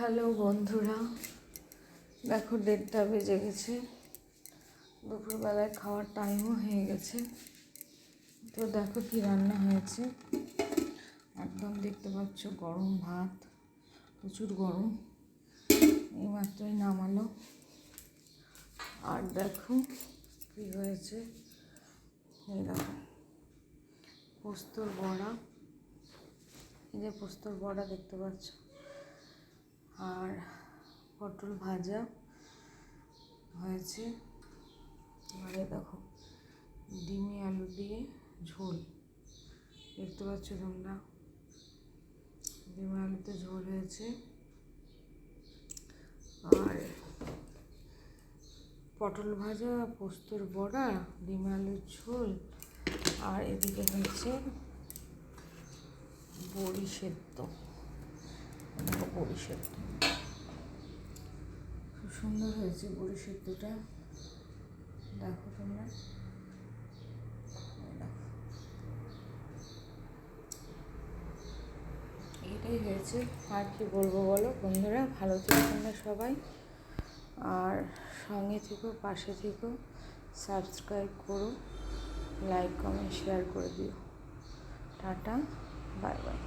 Hello বন্ধুরা, দেখো 1:30 বেজে গেছে, দুপুরবেলায় খাওয়ার টাইমও হয়ে গেছে। তো দেখো কি রান্না হয়েছে, একদম দেখতে পাচ্ছ গরম ভাত, প্রচুর গরম, এইমাত্রই নামালো। আর দেখো কি হয়েছে, এই দেখো পোস্তর বড়া, এই যে পোস্তর বড়া দেখতে পাচ্ছ, আর পটল ভাজা হয়েছে। এবারে দেখো ডিমি আলু দিয়ে ঝোল, দেখতে পাচ্ছ তোমরা, ডিমি আলুতে ঝোল হয়েছে। আর পটল ভাজা, পোস্তর বড়া, ডিমি আলুর ঝোল, আর এদিকে হয়েছে বড়ি সেদ্ধ। বড়ি সেদ্ধ খুব সুন্দর হয়েছে, বড়ি সেদ্ধটা দেখো তোমরা। এটাই হয়েছে, আর কি বলবো বলো বন্ধুরা, ভালো থেকো তোমরা সবাই, আর সঙ্গে থেকো, পাশে থেকো, সাবস্ক্রাইব করো, লাইক কমেন্ট শেয়ার করে দিও। Tata, bye bye.